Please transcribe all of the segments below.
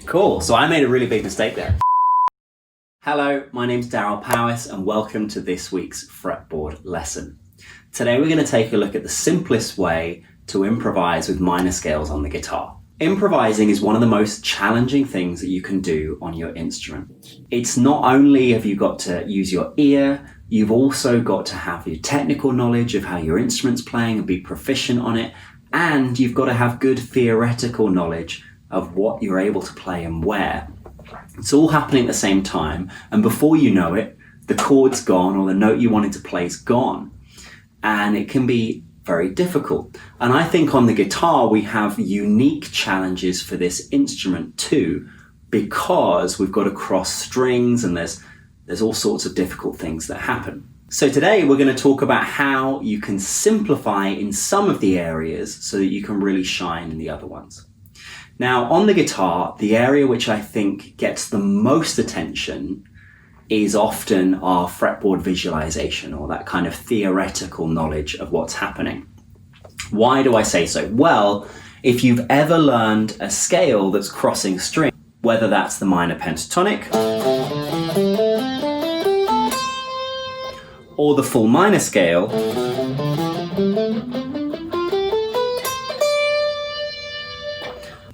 Cool, so I made a really big mistake there. Hello, my name's Darryl Powis and welcome to this week's fretboard lesson. Today we're going to take a look at the simplest way to improvise with minor scales on the guitar. Improvising is one of the most challenging things that you can do on your instrument. It's not only have you got to use your ear, you've also got to have your technical knowledge of how your instrument's playing and be proficient on it, and you've got to have good theoretical knowledge of what you're able to play and where. It's all happening at the same time, and before you know it, the chord's gone or the note you wanted to play is gone. And it can be very difficult. And I think on the guitar we have unique challenges for this instrument too, because we've got to cross strings and there's all sorts of difficult things that happen. So today we're going to talk about how you can simplify in some of the areas so that you can really shine in the other ones. Now, on the guitar, the area which I think gets the most attention is often our fretboard visualization, or that kind of theoretical knowledge of what's happening. Why do I say so? Well, if you've ever learned a scale that's crossing strings, whether that's the minor pentatonic or the full minor scale,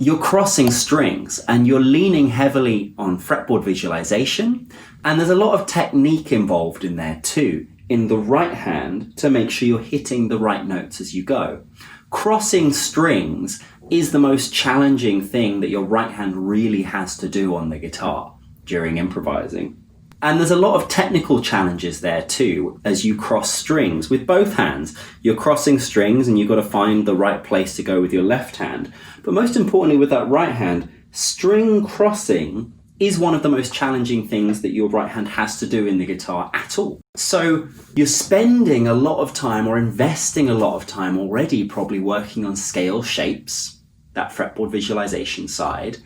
you're crossing strings and you're leaning heavily on fretboard visualization, and there's a lot of technique involved in there too, in the right hand to make sure you're hitting the right notes as you go. Crossing strings is the most challenging thing that your right hand really has to do on the guitar during improvising. And there's a lot of technical challenges there too as you cross strings with both hands. You're crossing strings and you've got to find the right place to go with your left hand. But most importantly with that right hand, string crossing is one of the most challenging things that your right hand has to do in the guitar at all. So you're spending a lot of time or investing a lot of time already probably working on scale shapes, that fretboard visualization side,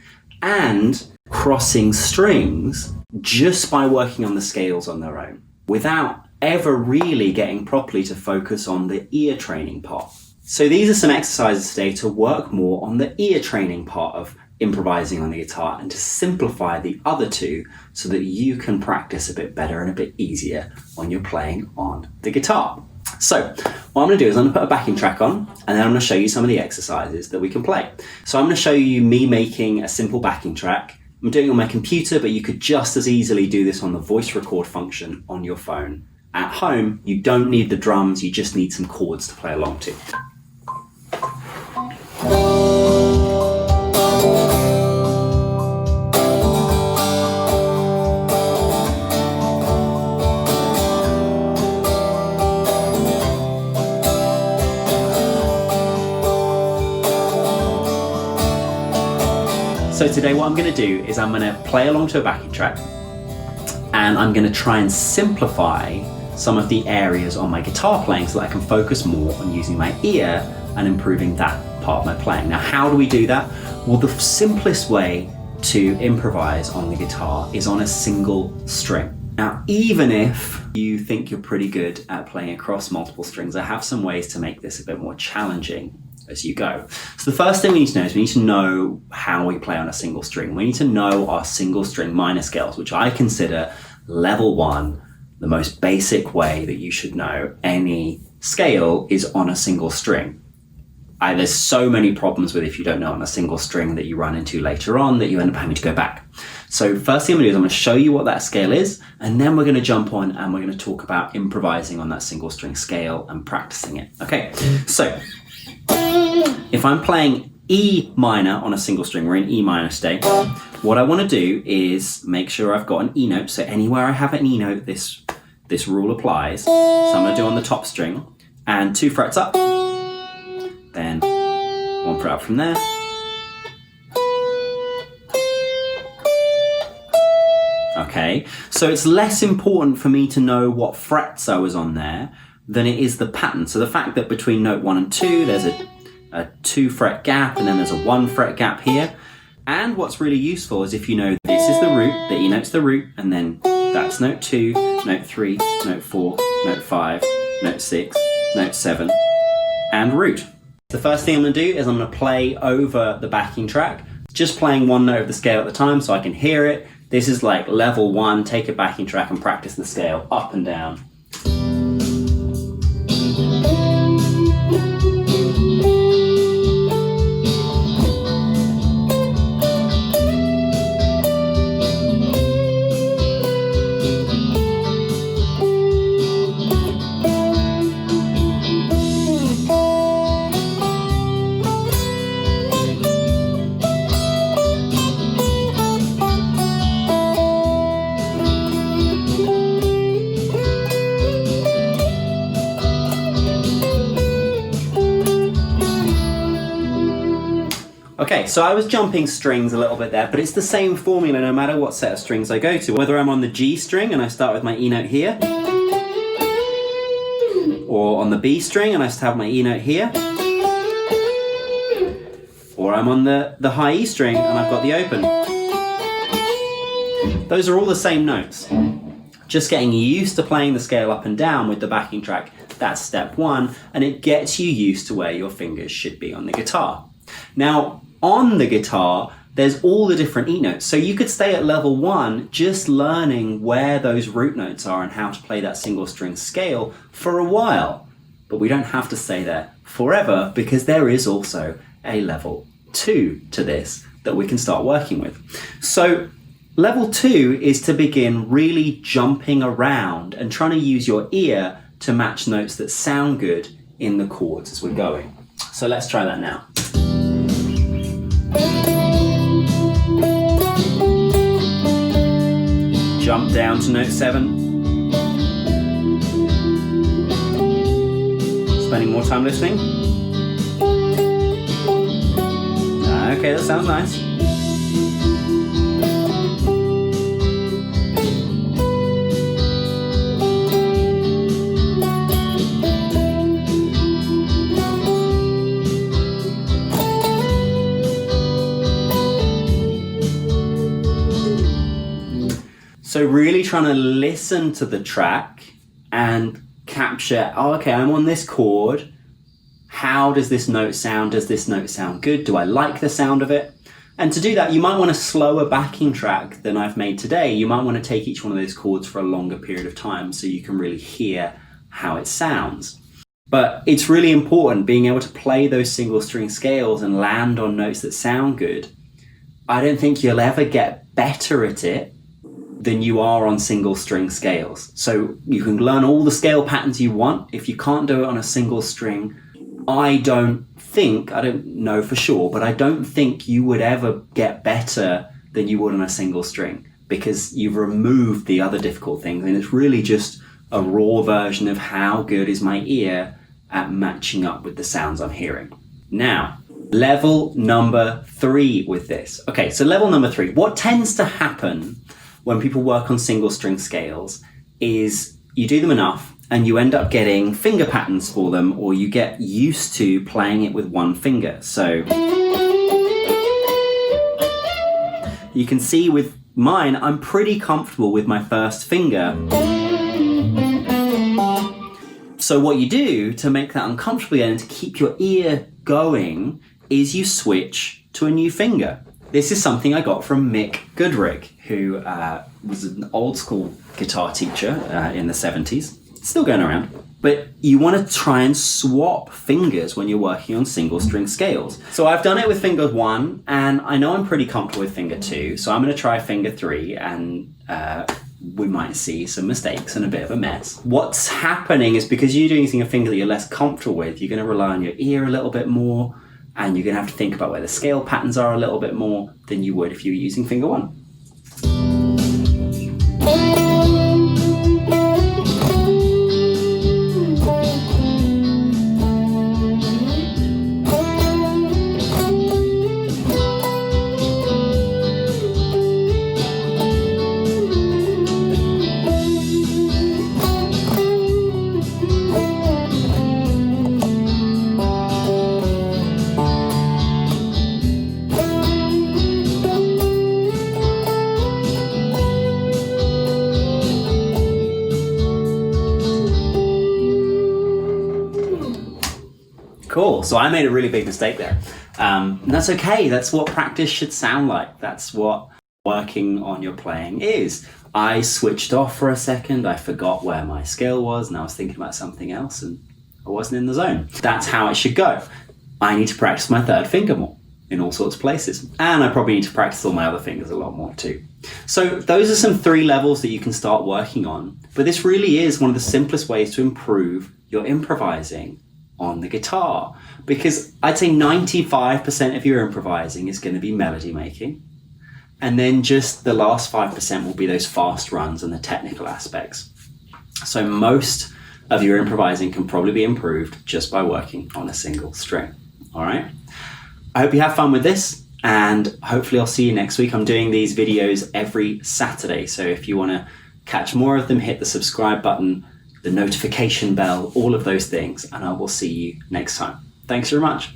and crossing strings just by working on the scales on their own, without ever really getting properly to focus on the ear training part. So these are some exercises today to work more on the ear training part of improvising on the guitar and to simplify the other two so that you can practice a bit better and a bit easier when you're playing on the guitar. So what I'm going to do is I'm going to put a backing track on, and then I'm going to show you some of the exercises that we can play. So I'm going to show you me making a simple backing track. I'm doing it on my computer, but you could just as easily do this on the voice record function on your phone. At home, you don't need the drums, you just need some chords to play along to. So today what I'm going to do is I'm going to play along to a backing track, and I'm going to try and simplify some of the areas on my guitar playing so that I can focus more on using my ear and improving that part of my playing. Now, how do we do that? Well, the simplest way to improvise on the guitar is on a single string. Now, even if you think you're pretty good at playing across multiple strings, I have some ways to make this a bit more challenging as you go. So the first thing we need to know is we need to know how we play on a single string. We need to know our single string minor scales, which I consider level 1, the most basic way that you should know any scale is on a single string. There's so many problems with if you don't know on a single string that you run into later on that you end up having to go back. So first thing I'm going to do is I'm going to show you what that scale is, and then we're going to jump on and we're going to talk about improvising on that single string scale and practicing it. Okay, so if I'm playing E minor on a single string, we're in E minor today, what I want to do is make sure I've got an E note. So anywhere I have an E note, this rule applies. So I'm going to do on the top string and 2 frets up, then 1 fret up from there. Okay, so it's less important for me to know what frets I was on there than it is the pattern. So the fact that between note 1 and 2, there's a 2 fret gap, and then there's a 1 fret gap here. And what's really useful is if you know this is the root, the E note's the root, and then that's note 2, note 3, note 4, note 5, note 6, note 7, and root. The first thing I'm going to do is I'm going to play over the backing track. just playing one note of the scale at a time so I can hear it. This is like level 1, take a backing track and practice the scale up and down. Okay, so I was jumping strings a little bit there, but it's the same formula no matter what set of strings I go to. Whether I'm on the G string and I start with my E note here, or on the B string and I have my E note here, or I'm on the high E string and I've got the open. Those are all the same notes. Just getting used to playing the scale up and down with the backing track, that's step 1, and it gets you used to where your fingers should be on the guitar. Now, on the guitar, there's all the different E notes. So you could stay at level 1 just learning where those root notes are and how to play that single string scale for a while. But we don't have to stay there forever because there is also a level 2 to this that we can start working with. So level 2 is to begin really jumping around and trying to use your ear to match notes that sound good in the chords as we're going. So let's try that now. Jump down to note 7. Spending more time listening. Okay, that sounds nice. So really trying to listen to the track and capture, oh, okay, I'm on this chord. How does this note sound? Does this note sound good? Do I like the sound of it? And to do that, you might want a slower backing track than I've made today. You might want to take each one of those chords for a longer period of time so you can really hear how it sounds. But it's really important being able to play those single string scales and land on notes that sound good. I don't think you'll ever get better at it than you are on single string scales. So you can learn all the scale patterns you want. If you can't do it on a single string, I don't know for sure, but I don't think you would ever get better than you would on a single string because you've removed the other difficult things and it's really just a raw version of how good is my ear at matching up with the sounds I'm hearing. Now, level number 3 with this. Okay, so level number 3, what tends to happen when people work on single string scales is you do them enough and you end up getting finger patterns for them, or you get used to playing it with one finger. So you can see with mine, I'm pretty comfortable with my first finger. So what you do to make that uncomfortable again and to keep your ear going is you switch to a new finger. This is something I got from Mick Goodrick, who was an old school guitar teacher in the 70s, still going around. But you want to try and swap fingers when you're working on single string scales. So I've done it with finger 1, and I know I'm pretty comfortable with finger 2, so I'm going to try finger 3, and we might see some mistakes and a bit of a mess. What's happening is because you're using a finger that you're less comfortable with, you're going to rely on your ear a little bit more, and you're going to have to think about where the scale patterns are a little bit more than you would if you were using finger 1. Cool, so I made a really big mistake there. And that's okay. That's what practice should sound like. That's what working on your playing is. I switched off for a second. I forgot where my scale was and I was thinking about something else and I wasn't in the zone. That's how it should go. I need to practice my third finger more in all sorts of places. And I probably need to practice all my other fingers a lot more too. So those are some 3 levels that you can start working on. But this really is one of the simplest ways to improve your improvising on the guitar. Because I'd say 95% of your improvising is going to be melody making. And then just the last 5% will be those fast runs and the technical aspects. So most of your improvising can probably be improved just by working on a single string. All right. I hope you have fun with this and hopefully I'll see you next week. I'm doing these videos every Saturday. So if you want to catch more of them, hit the subscribe button, the notification bell, all of those things, and I will see you next time. Thanks very much.